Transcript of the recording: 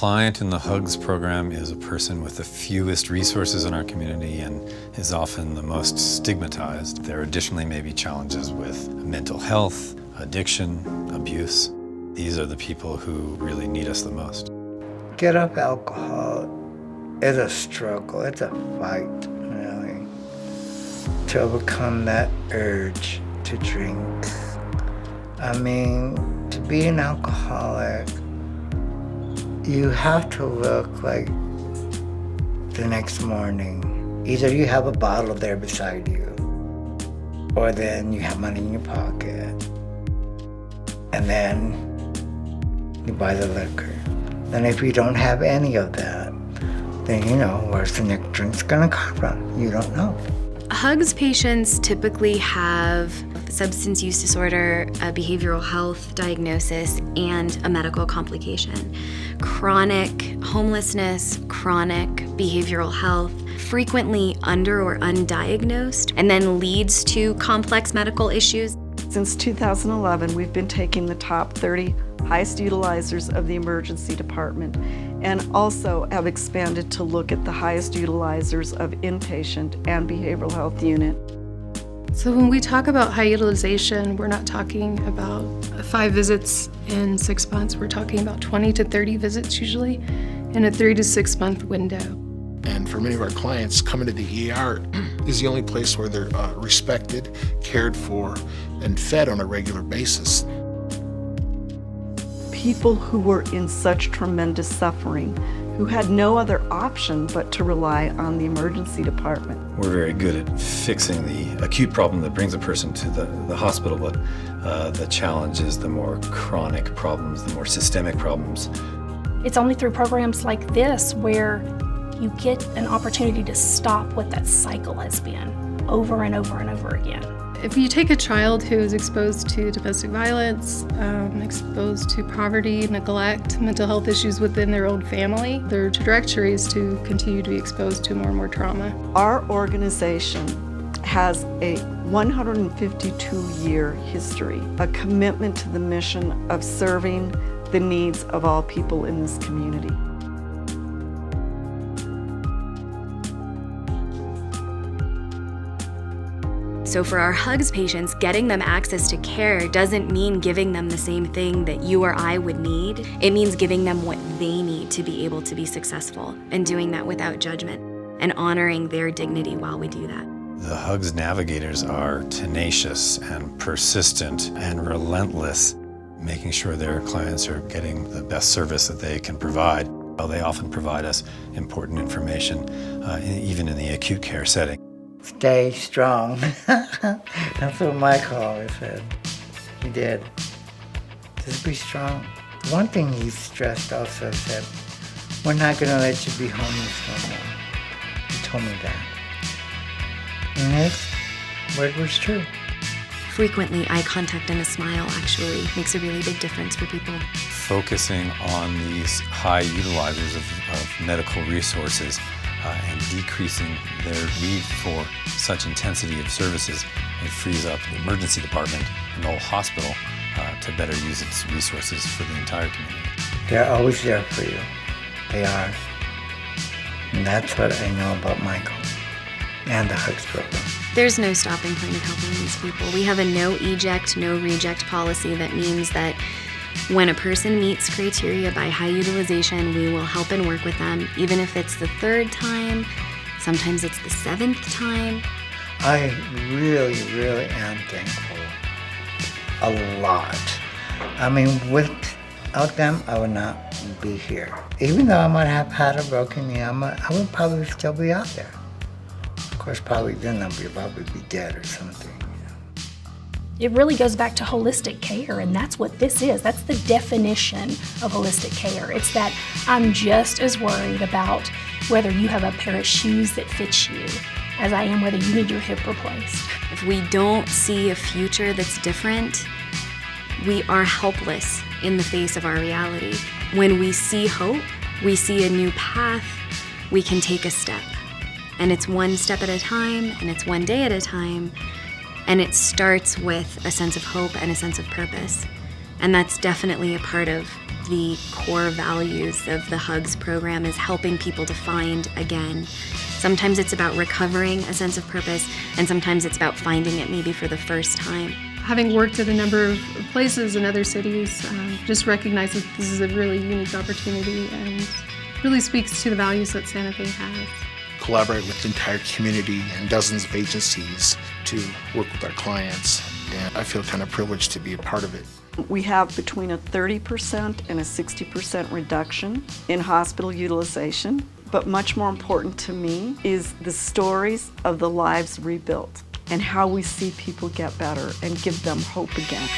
client in the HUGS program is a person with the fewest resources in our community and is often the most stigmatized. There additionally may be challenges with mental health, addiction, abuse. These are the people who really need us the most. Get off alcohol is a struggle, it's a fight, really, to overcome that urge to drink. I mean, to be an alcoholic, you have to look like the next morning. Either you have a bottle there beside you, or then you have money in your pocket, and then you buy the liquor. Then if you don't have any of that, then you know where's the next drink's gonna come from. You don't know. HUGS patients typically have substance use disorder, a behavioral health diagnosis, and a medical complication. Chronic homelessness, chronic behavioral health, frequently under or undiagnosed, and then leads to complex medical issues. Since 2011, we've been taking the top 30 highest utilizers of the emergency department, and also have expanded to look at the highest utilizers of inpatient and behavioral health unit. So when we talk about high utilization, we're not talking about 5 visits in 6 months. We're talking about 20 to 30 visits usually in a 3 to 6 month window. And for many of our clients, coming to the ER is the only place where they're respected, cared for, and fed on a regular basis. People who were in such tremendous suffering, who had no other option but to rely on the emergency department. We're very good at fixing the acute problem that brings a person to the hospital, but the challenge is the more chronic problems, the more systemic problems. It's only through programs like this where you get an opportunity to stop what that cycle has been over and over and over again. If you take a child who is exposed to domestic violence, exposed to poverty, neglect, mental health issues within their own family, their trajectory is to continue to be exposed to more and more trauma. Our organization has a 152-year history, a commitment to the mission of serving the needs of all people in this community. So for our HUGS patients, getting them access to care doesn't mean giving them the same thing that you or I would need. It means giving them what they need to be able to be successful, and doing that without judgment and honoring their dignity while we do that. The HUGS navigators are tenacious and persistent and relentless, making sure their clients are getting the best service that they can provide. Well, they often provide us important information, even in the acute care setting. Stay strong. That's what Mike always said. He did. Just be strong. One thing he stressed also said, we're not going to let you be homeless no more. He told me that. And his word was true. Frequently, eye contact and a smile actually makes a really big difference for people. Focusing on these high utilizers of medical resources and decreasing their need for such intensity of services, it frees up the emergency department and the whole hospital to better use its resources for the entire community. They're always there for you. They are. And that's what I know about Michael and the HUGS program. There's no stopping point of helping these people. We have a no eject, no reject policy that means that when a person meets criteria by high utilization, we will help and work with them, even if it's the 3rd time, sometimes it's the 7th time. I really, really am thankful. A lot. I mean, without them, I would not be here. Even though I might have had a broken knee, I would probably still be out there. Of course, probably then I'd probably be dead or something. It really goes back to holistic care, and that's what this is. That's the definition of holistic care. It's that I'm just as worried about whether you have a pair of shoes that fits you as I am whether you need your hip replaced. If we don't see a future that's different, we are helpless in the face of our reality. When we see hope, we see a new path, we can take a step. And it's one step at a time, and it's one day at a time. And it starts with a sense of hope and a sense of purpose. And that's definitely a part of the core values of the HUGS program, is helping people to find again. Sometimes it's about recovering a sense of purpose, and sometimes it's about finding it maybe for the first time. Having worked at a number of places in other cities, just recognize that this is a really unique opportunity and really speaks to the values that Santa Fe has. Collaborate with the entire community and dozens of agencies to work with our clients, and I feel kind of privileged to be a part of it. We have between a 30% and a 60% reduction in hospital utilization, but much more important to me is the stories of the lives rebuilt and how we see people get better and give them hope again.